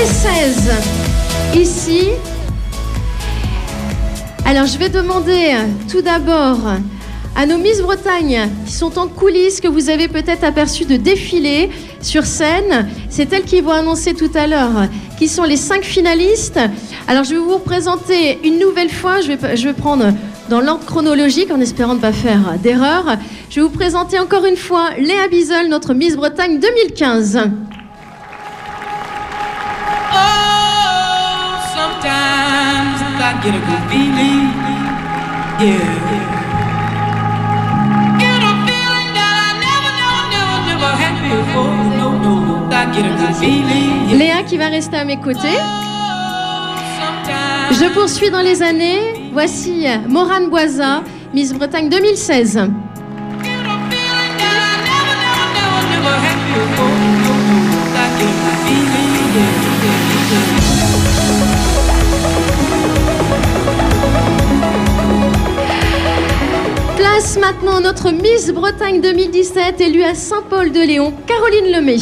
2016, ici. Alors je vais demander tout d'abord à nos Miss Bretagne qui sont en coulisses, que vous avez peut-être aperçu de défiler sur scène. C'est elles qui vont annoncer tout à l'heure qui sont les 5 finalistes. Alors je vais vous présenter une nouvelle fois, je vais prendre dans l'ordre chronologique en espérant ne pas faire d'erreur. Je vais vous présenter encore une fois Léa Bizel, notre Miss Bretagne 2015. Oh, sometimes I get a good feeling, yeah. Get a feeling that I never had before. No, I get a good feeling, yeah. Léa qui va rester à mes côtés. Je poursuis dans les années. Voici Morane Boisa, Miss Bretagne 2016. Place maintenant notre Miss Bretagne 2017, élue à Saint-Paul-de-Léon, Caroline Lemay.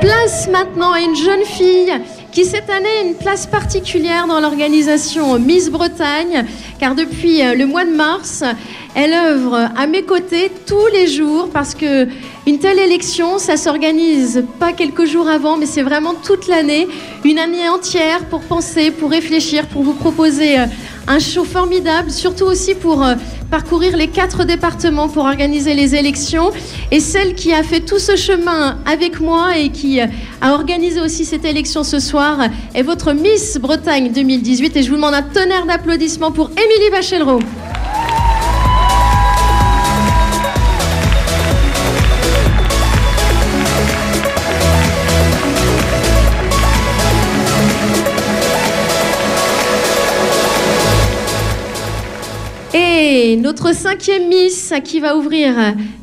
Place maintenant à une jeune fille qui cette année a une place particulière dans l'organisation Miss Bretagne, car depuis le mois de mars, elle œuvre à mes côtés tous les jours, parce que une telle élection, ça s'organise pas quelques jours avant, mais c'est vraiment toute l'année, une année entière pour penser, pour réfléchir, pour vous proposer un show formidable, surtout aussi pour parcourir les 4 départements pour organiser les élections. Et celle qui a fait tout ce chemin avec moi et qui a organisé aussi cette élection ce soir est votre Miss Bretagne 2018. Et je vous demande un tonnerre d'applaudissements pour Émilie Bachellereau. Et notre 5e Miss qui va ouvrir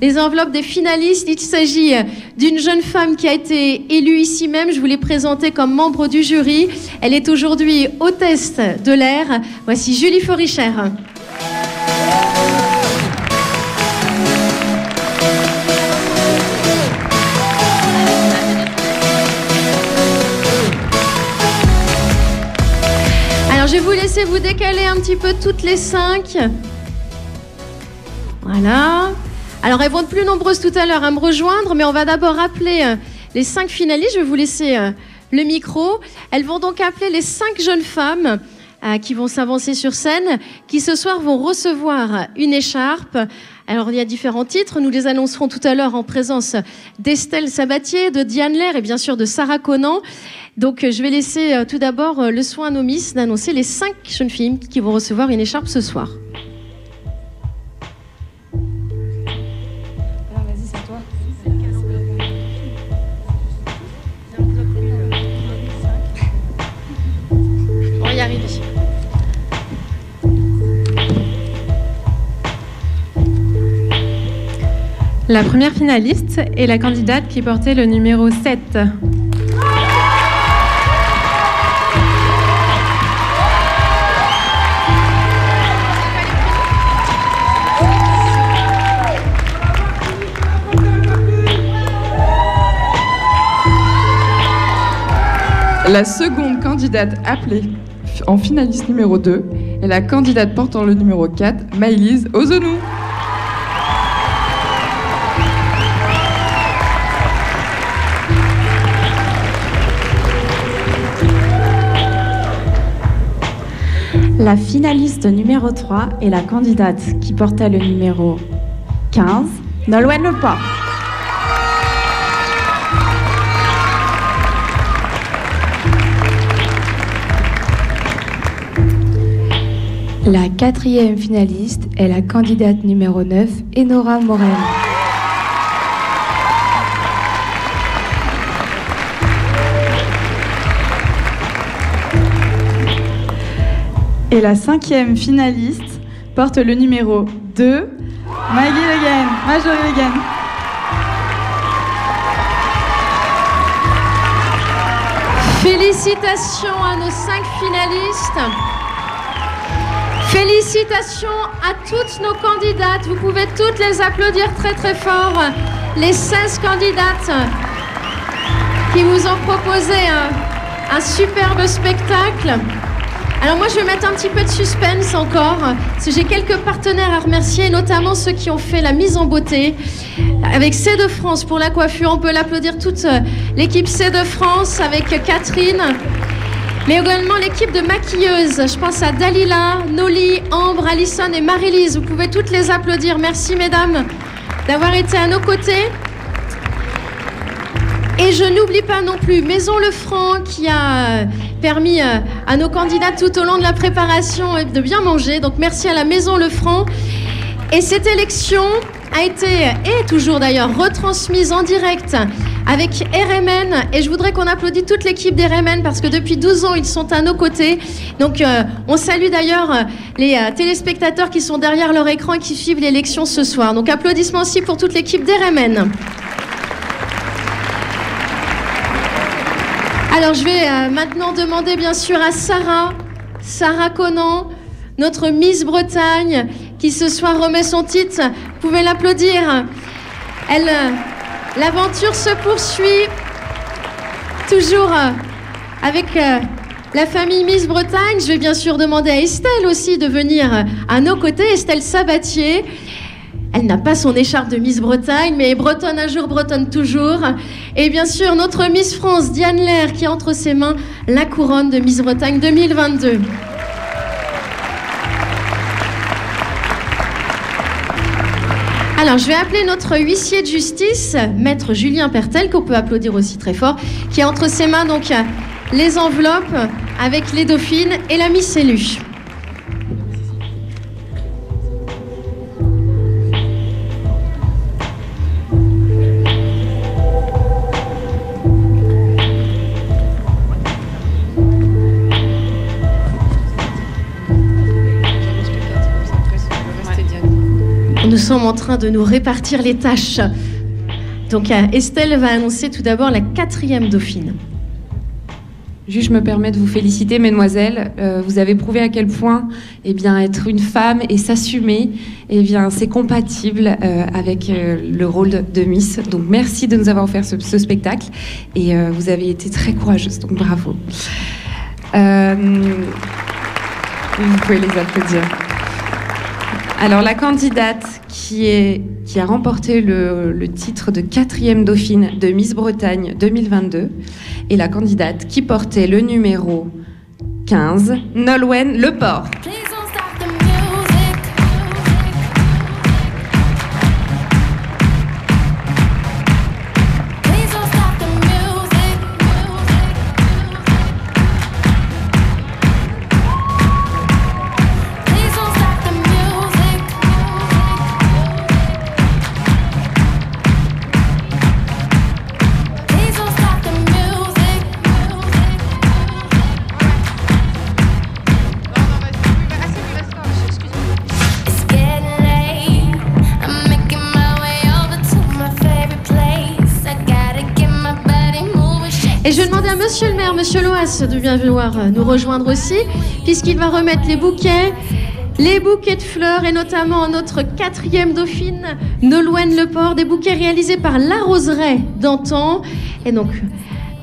les enveloppes des finalistes, il s'agit d'une jeune femme qui a été élue ici même. Je vous l'ai présentée comme membre du jury. Elle est aujourd'hui hôtesse de l'air. Voici Julie Foricher. Alors je vais vous laisser vous décaler un petit peu toutes les 5. Voilà. Alors elles vont être plus nombreuses tout à l'heure à me rejoindre, mais on va d'abord appeler les 5 finalistes. Je vais vous laisser le micro. Elles vont donc appeler les 5 jeunes femmes qui vont s'avancer sur scène, qui ce soir vont recevoir une écharpe. Alors il y a différents titres, nous les annoncerons tout à l'heure en présence d'Estelle Sabatier, de Diane Lair et bien sûr de Sarah Conan. Donc je vais laisser tout d'abord le soin à nos Miss d'annoncer les 5 jeunes filles qui vont recevoir une écharpe ce soir. On va y arriver. La première finaliste est la candidate qui portait le numéro 7. La seconde candidate appelée en finaliste numéro 2 est la candidate portant le numéro 4, Maëlys Ozonou. La finaliste numéro 3 est la candidate qui portait le numéro 15, Nolwenn Leport. La 4e finaliste est la candidate numéro 9, Enora Morel. Et la 5e finaliste porte le numéro 2, Marjorie Le Guen. Félicitations. Félicitations à nos 5 finalistes. Félicitations à toutes nos candidates. Vous pouvez toutes les applaudir très très fort. Les 16 candidates qui vous ont proposé un superbe spectacle. Alors moi je vais mettre un petit peu de suspense encore, parce que j'ai quelques partenaires à remercier, notamment ceux qui ont fait la mise en beauté. Avec C de France pour la coiffure, on peut l'applaudir toute l'équipe C de France avec Catherine, mais également l'équipe de maquilleuses. Je pense à Dalila, Noli, Ambre, Alison et Marie-Lise. Vous pouvez toutes les applaudir. Merci mesdames d'avoir été à nos côtés. Et je n'oublie pas non plus Maison Lefranc qui a permis à nos candidats tout au long de la préparation de bien manger. Donc merci à la Maison Lefranc. Et cette élection a été, et est toujours d'ailleurs, retransmise en direct avec RMN. Et je voudrais qu'on applaudisse toute l'équipe d'RMN parce que depuis 12 ans, ils sont à nos côtés. Donc on salue d'ailleurs les téléspectateurs qui sont derrière leur écran et qui suivent l'élection ce soir. Donc applaudissements aussi pour toute l'équipe d'RMN. Alors je vais maintenant demander bien sûr à Sarah Conan, notre Miss Bretagne, qui ce soir remet son titre. Vous pouvez l'applaudir. L'aventure se poursuit toujours avec la famille Miss Bretagne. Je vais bien sûr demander à Estelle aussi de venir à nos côtés, Estelle Sabatier. Elle n'a pas son écharpe de Miss Bretagne, mais bretonne un jour, bretonne toujours. Et bien sûr, notre Miss France, Diane Lair, qui a entre ses mains la couronne de Miss Bretagne 2022. Alors, je vais appeler notre huissier de justice, Maître Julien Pertel, qu'on peut applaudir aussi très fort, qui a entre ses mains donc les enveloppes avec les dauphines et la Miss élue. Nous sommes en train de nous répartir les tâches. Donc Estelle va annoncer tout d'abord la 4e dauphine. Juste, je me permets de vous féliciter, mesdemoiselles. Vous avez prouvé à quel point être une femme et s'assumer, c'est compatible avec le rôle de Miss. Donc merci de nous avoir offert ce spectacle. Et vous avez été très courageuse, donc bravo. Vous pouvez les applaudir. Alors la candidate qui a remporté le titre de 4e dauphine de Miss Bretagne 2022 est la candidate qui portait le numéro 15, Nolwenn Leport. Et je vais demander à Monsieur le maire, Monsieur Loas, de bien vouloir nous rejoindre aussi, puisqu'il va remettre les bouquets de fleurs, et notamment notre 4e dauphine, Nolwenn Leport, des bouquets réalisés par La Roseraie d'antan. Et donc,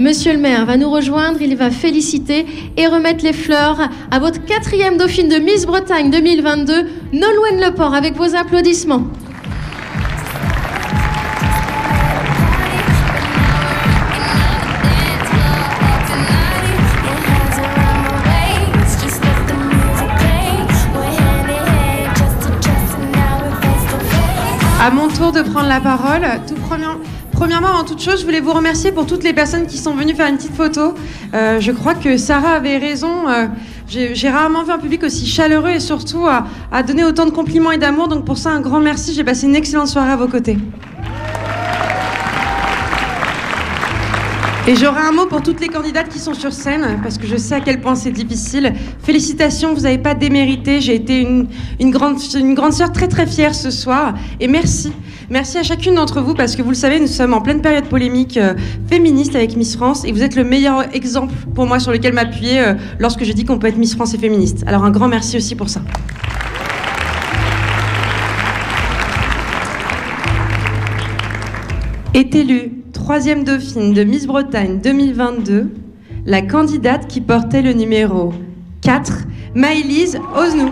Monsieur le maire va nous rejoindre, il va féliciter et remettre les fleurs à votre 4e dauphine de Miss Bretagne 2022, Nolwenn Leport, avec vos applaudissements. À mon tour de prendre la parole, premièrement, avant toute chose, je voulais vous remercier pour toutes les personnes qui sont venues faire une petite photo. Je crois que Sarah avait raison. J'ai rarement vu un public aussi chaleureux et surtout à donner autant de compliments et d'amour. Donc pour ça, un grand merci. J'ai passé une excellente soirée à vos côtés. Et j'aurai un mot pour toutes les candidates qui sont sur scène, parce que je sais à quel point c'est difficile. Félicitations, vous n'avez pas démérité. J'ai été une grande sœur très très fière ce soir. Et merci. Merci à chacune d'entre vous parce que vous le savez, nous sommes en pleine période polémique féministe avec Miss France et vous êtes le meilleur exemple pour moi sur lequel m'appuyer lorsque je dis qu'on peut être Miss France et féministe. Alors un grand merci aussi pour ça. Est élue 3e dauphine de Miss Bretagne 2022, la candidate qui portait le numéro 4, Maëlys Oznou.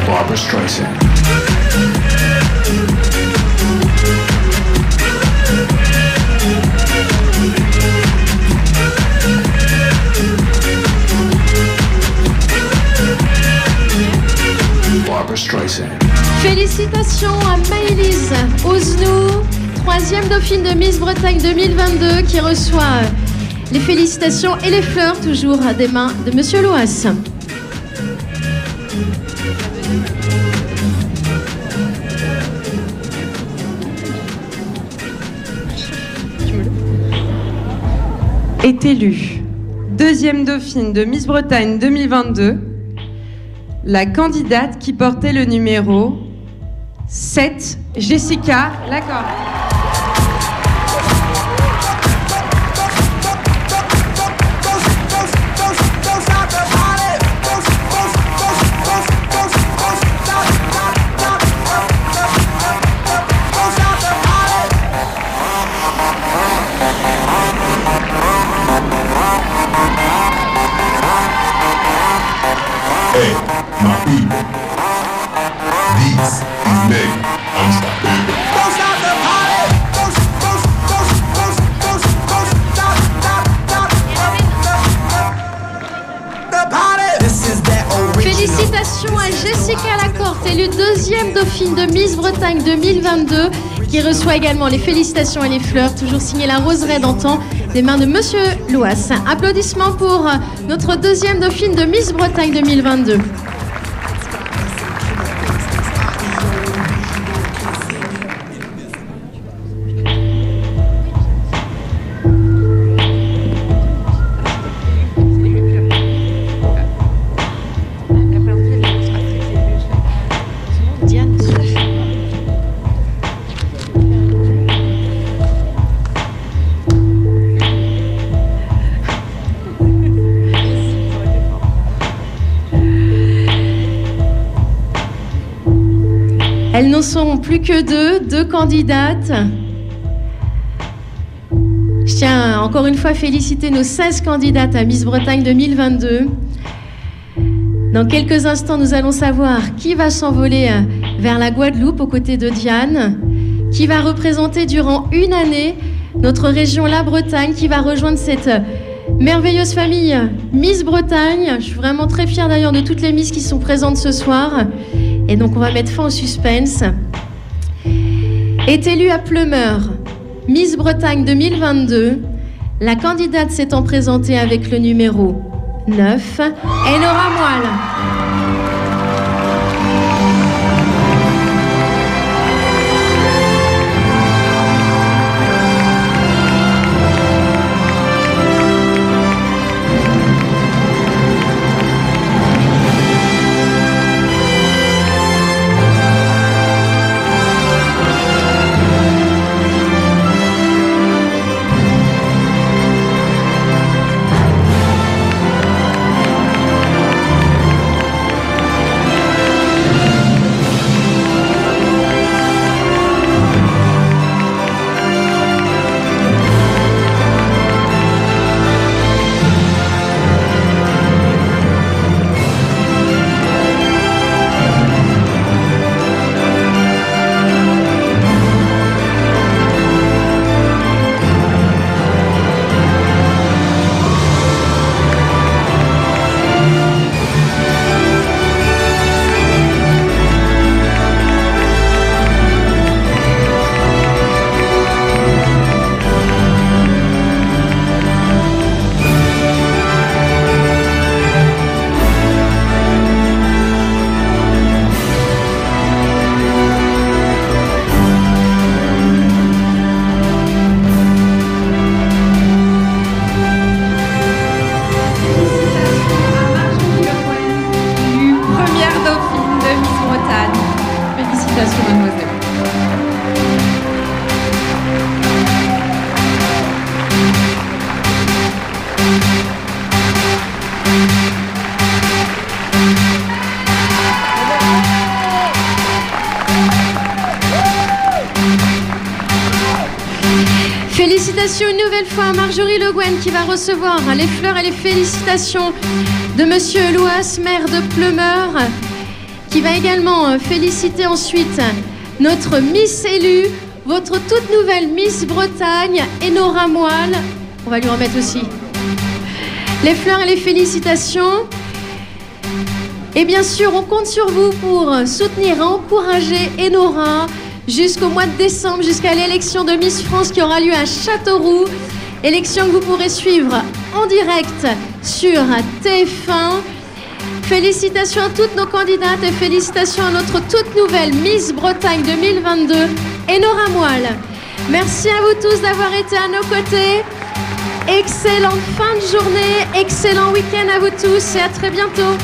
Barbra Streisand. Barbra Streisand. Félicitations à Maëlys Oznou, 3e dauphine de Miss Bretagne 2022, qui reçoit les félicitations et les fleurs, toujours des mains de Monsieur Loas. Est élue 2e dauphine de Miss Bretagne 2022, la candidate qui portait le numéro 7, Jessica Lacor. Hey, my people. This is me. I'm stopping. Don't stop the party. The party. This is that original. Félicitations à Jessica Lacorte, élue 2e dauphine de Miss Bretagne 2022, qui reçoit également les félicitations et les fleurs, toujours signé la roseraie d'antan, des mains de Monsieur Loas. Applaudissements pour notre 2e dauphine de Miss Bretagne 2022. Elles n'en sont plus que deux candidates. Je tiens encore une fois à féliciter nos 16 candidates à Miss Bretagne 2022. Dans quelques instants, nous allons savoir qui va s'envoler vers la Guadeloupe aux côtés de Diane, qui va représenter durant une année notre région, la Bretagne, qui va rejoindre cette merveilleuse famille Miss Bretagne. Je suis vraiment très fière d'ailleurs de toutes les Miss qui sont présentes ce soir. Et donc on va mettre fin au suspense. Est élue à Pleumeur, Miss Bretagne 2022, la candidate s'étant présentée avec le numéro 9, Enora Moelle. Félicitations une nouvelle fois à Marjorie Le Guen qui va recevoir les fleurs et les félicitations de Monsieur Louas, maire de Pleumeur, qui va également féliciter ensuite notre Miss élue, votre toute nouvelle Miss Bretagne, Enora Moelle. On va lui remettre aussi les fleurs et les félicitations. Et bien sûr, on compte sur vous pour soutenir et encourager Enora jusqu'au mois de décembre, jusqu'à l'élection de Miss France qui aura lieu à Châteauroux. Élection que vous pourrez suivre en direct sur TF1. Félicitations à toutes nos candidates et félicitations à notre toute nouvelle Miss Bretagne 2022, Enora Moelle. Merci à vous tous d'avoir été à nos côtés. Excellente fin de journée, excellent week-end à vous tous et à très bientôt.